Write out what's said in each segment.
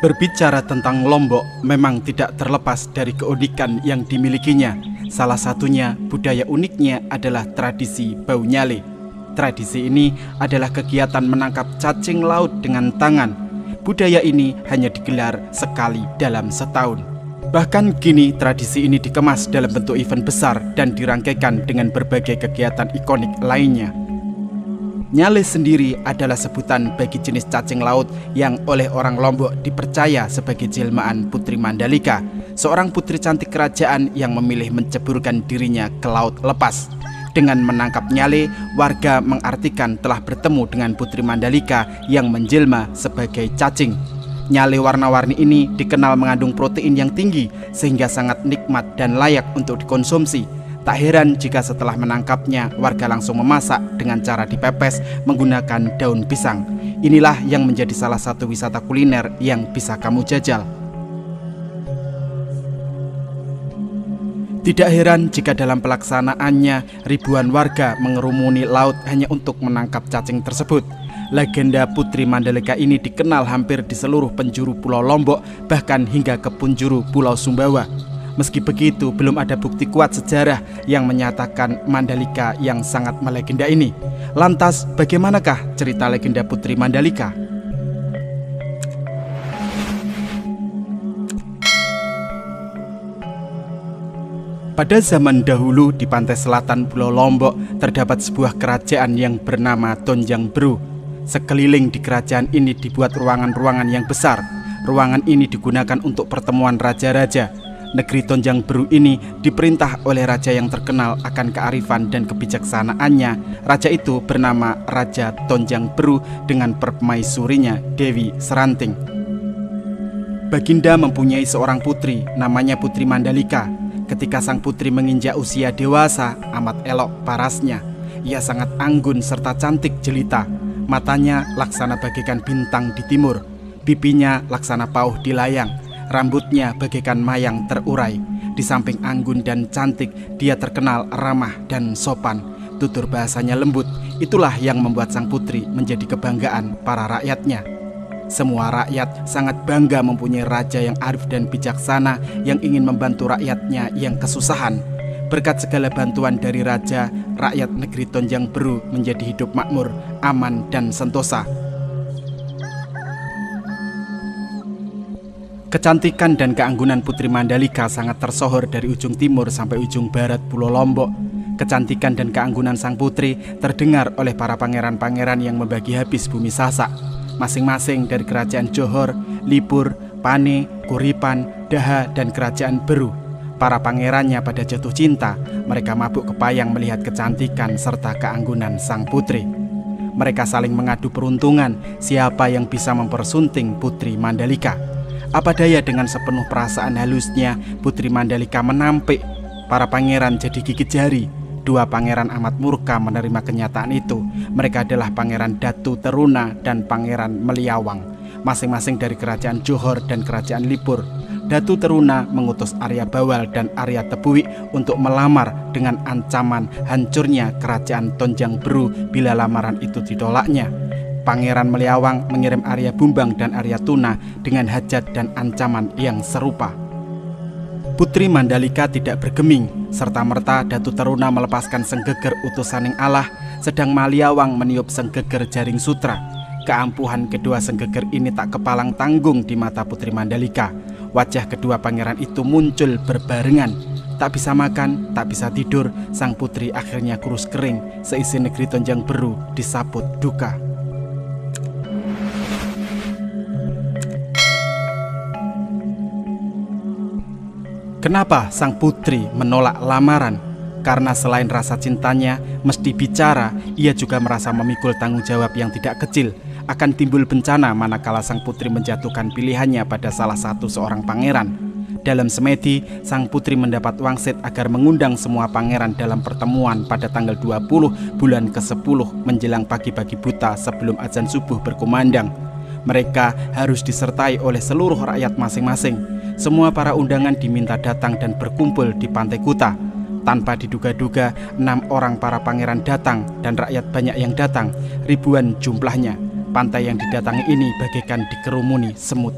Berbicara tentang Lombok memang tidak terlepas dari keunikan yang dimilikinya. Salah satunya budaya uniknya adalah tradisi bau nyale. Tradisi ini adalah kegiatan menangkap cacing laut dengan tangan. Budaya ini hanya digelar sekali dalam setahun. Bahkan kini tradisi ini dikemas dalam bentuk event besar dan dirangkaikan dengan berbagai kegiatan ikonik lainnya. Nyale sendiri adalah sebutan bagi jenis cacing laut yang oleh orang Lombok dipercaya sebagai jelmaan Putri Mandalika, seorang putri cantik kerajaan yang memilih menceburkan dirinya ke laut lepas. Dengan menangkap nyale, warga mengartikan telah bertemu dengan Putri Mandalika yang menjelma sebagai cacing. Nyale warna-warni ini dikenal mengandung protein yang tinggi sehingga sangat nikmat dan layak untuk dikonsumsi. Tak heran jika setelah menangkapnya, warga langsung memasak dengan cara dipepes menggunakan daun pisang. Inilah yang menjadi salah satu wisata kuliner yang bisa kamu jajal. Tidak heran jika dalam pelaksanaannya ribuan warga mengerumuni laut hanya untuk menangkap cacing tersebut. Legenda Putri Mandalika ini dikenal hampir di seluruh penjuru Pulau Lombok, bahkan hingga ke penjuru Pulau Sumbawa. Meski begitu, belum ada bukti kuat sejarah yang menyatakan Mandalika yang sangat melegenda ini. Lantas, bagaimanakah cerita legenda Putri Mandalika? Pada zaman dahulu di pantai selatan Pulau Lombok terdapat sebuah kerajaan yang bernama Tonjang Bru. Sekeliling di kerajaan ini dibuat ruangan-ruangan yang besar. Ruangan ini digunakan untuk pertemuan raja-raja. Negeri Tonjang Bru ini diperintah oleh raja yang terkenal akan kearifan dan kebijaksanaannya. Raja itu bernama Raja Tonjang Bru dengan permaisurinya Dewi Seranting. Baginda mempunyai seorang putri, namanya Putri Mandalika. Ketika sang putri menginjak usia dewasa, amat elok parasnya. Ia sangat anggun serta cantik jelita. Matanya laksana bagaikan bintang di timur, pipinya laksana pauh di layang, rambutnya bagaikan mayang terurai. Di samping anggun dan cantik, dia terkenal ramah dan sopan. Tutur bahasanya lembut. Itulah yang membuat sang putri menjadi kebanggaan para rakyatnya. Semua rakyat sangat bangga mempunyai raja yang arif dan bijaksana yang ingin membantu rakyatnya yang kesusahan. Berkat segala bantuan dari raja, rakyat negeri Tonjang Bru menjadi hidup makmur, aman dan sentosa. Kecantikan dan keanggunan Putri Mandalika sangat tersohor dari ujung timur sampai ujung barat Pulau Lombok. Kecantikan dan keanggunan sang putri terdengar oleh para pangeran-pangeran yang membagi habis bumi Sasak. Masing-masing dari kerajaan Johor, Lipur, Pane, Kuripan, Daha, dan kerajaan Beru. Para pangerannya pada jatuh cinta. Mereka mabuk kepayang melihat kecantikan serta keanggunan sang putri. Mereka saling mengadu peruntungan siapa yang bisa mempersunting Putri Mandalika. Apa daya dengan sepenuh perasaan halusnya, Putri Mandalika menampik. Para pangeran jadi gigit jari. Dua pangeran amat murka menerima kenyataan itu. Mereka adalah Pangeran Datu Teruna dan Pangeran Meliawang, masing-masing dari kerajaan Johor dan kerajaan Lipur. Datu Teruna mengutus Arya Bawal dan Arya Tebuik untuk melamar dengan ancaman hancurnya kerajaan Tonjang Bru bila lamaran itu ditolaknya. Pangeran Meliawang mengirim Arya Bumbang dan Arya Tuna dengan hajat dan ancaman yang serupa. Putri Mandalika tidak bergeming, serta-merta Datu Teruna melepaskan senggeger utusaning Allah, sedang Maliawang meniup senggeger jaring sutra. Keampuhan kedua senggeger ini tak kepalang tanggung di mata Putri Mandalika. Wajah kedua pangeran itu muncul berbarengan. Tak bisa makan, tak bisa tidur, sang putri akhirnya kurus kering. Seisi negeri Tonjang Bru disaput duka. Kenapa sang putri menolak lamaran? Karena selain rasa cintanya mesti bicara, ia juga merasa memikul tanggung jawab yang tidak kecil. Akan timbul bencana manakala sang putri menjatuhkan pilihannya pada salah satu seorang pangeran. Dalam semedi, sang putri mendapat wangsit agar mengundang semua pangeran dalam pertemuan pada tanggal 20 bulan ke-10 menjelang pagi-pagi buta sebelum azan subuh berkumandang. Mereka harus disertai oleh seluruh rakyat masing-masing. Semua para undangan diminta datang dan berkumpul di Pantai Kuta. Tanpa diduga-duga, 6 orang para pangeran datang dan rakyat banyak yang datang, ribuan jumlahnya. Pantai yang didatangi ini bagaikan dikerumuni semut.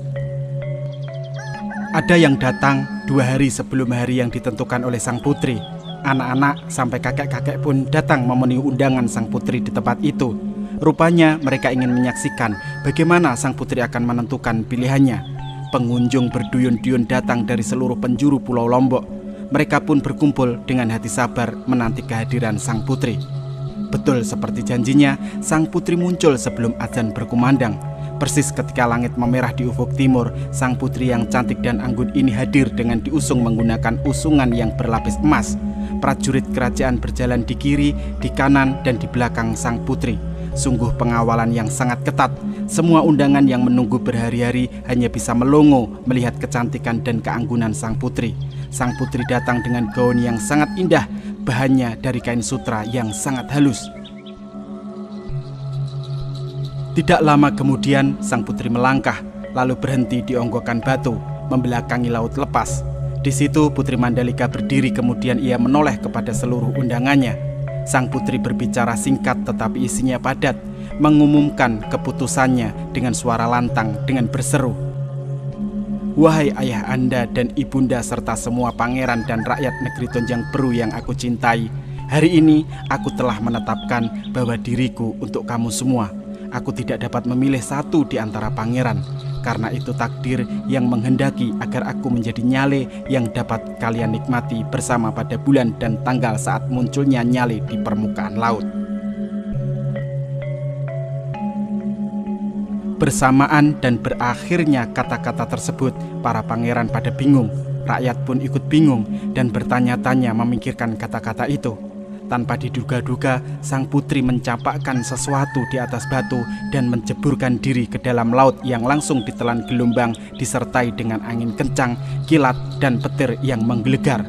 Ada yang datang 2 hari sebelum hari yang ditentukan oleh sang putri. Anak-anak sampai kakek-kakek pun datang memenuhi undangan sang putri di tempat itu. Rupanya mereka ingin menyaksikan bagaimana sang putri akan menentukan pilihannya. Pengunjung berduyun-duyun datang dari seluruh penjuru Pulau Lombok. Mereka pun berkumpul dengan hati sabar menanti kehadiran sang putri. Betul seperti janjinya, sang putri muncul sebelum azan berkumandang. Persis ketika langit memerah di ufuk timur, sang putri yang cantik dan anggun ini hadir dengan diusung menggunakan usungan yang berlapis emas. Prajurit kerajaan berjalan di kiri, di kanan, dan di belakang sang putri. Sungguh pengawalan yang sangat ketat. Semua undangan yang menunggu berhari-hari hanya bisa melongo melihat kecantikan dan keanggunan sang putri. Sang putri datang dengan gaun yang sangat indah, bahannya dari kain sutra yang sangat halus. Tidak lama kemudian, sang putri melangkah, lalu berhenti di onggokan batu, membelakangi laut lepas. Di situ Putri Mandalika berdiri, kemudian ia menoleh kepada seluruh undangannya. Sang putri berbicara singkat tetapi isinya padat, mengumumkan keputusannya dengan suara lantang dengan berseru, "Wahai ayah anda dan ibunda serta semua pangeran dan rakyat negeri Tonjang Peru yang aku cintai, hari ini aku telah menetapkan bahwa diriku untuk kamu semua. Aku tidak dapat memilih satu di antara pangeran. Karena itu takdir yang menghendaki agar aku menjadi nyale yang dapat kalian nikmati bersama pada bulan dan tanggal saat munculnya nyale di permukaan laut." Bersamaan dan berakhirnya kata-kata tersebut, para pangeran pada bingung. Rakyat pun ikut bingung dan bertanya-tanya memikirkan kata-kata itu. Tanpa diduga-duga, sang putri mencapakkan sesuatu di atas batu dan menjeburkan diri ke dalam laut yang langsung ditelan gelombang disertai dengan angin kencang, kilat, dan petir yang menggelegar.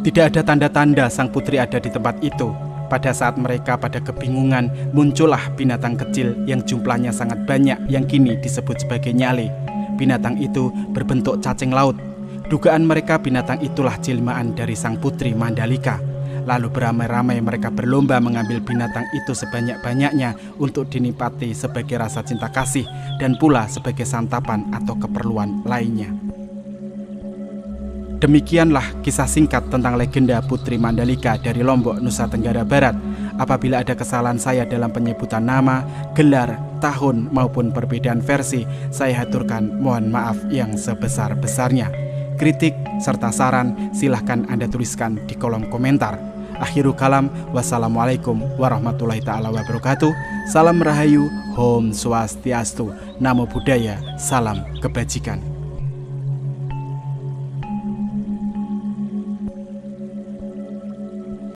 Tidak ada tanda-tanda sang putri ada di tempat itu. Pada saat mereka pada kebingungan, muncullah binatang kecil yang jumlahnya sangat banyak yang kini disebut sebagai nyale. Binatang itu berbentuk cacing laut. Dugaan mereka binatang itulah jelmaan dari sang putri Mandalika. Lalu beramai-ramai mereka berlomba mengambil binatang itu sebanyak-banyaknya untuk dinikmati sebagai rasa cinta kasih dan pula sebagai santapan atau keperluan lainnya. Demikianlah kisah singkat tentang legenda Putri Mandalika dari Lombok, Nusa Tenggara Barat. Apabila ada kesalahan saya dalam penyebutan nama, gelar, tahun maupun perbedaan versi, saya haturkan mohon maaf yang sebesar-besarnya. Kritik serta saran silahkan Anda tuliskan di kolom komentar. Akhirul kalam, wassalamualaikum warahmatullahi ta'ala wabarakatuh. Salam Rahayu, Om Swastiastu, Namo Buddhaya, salam kebajikan.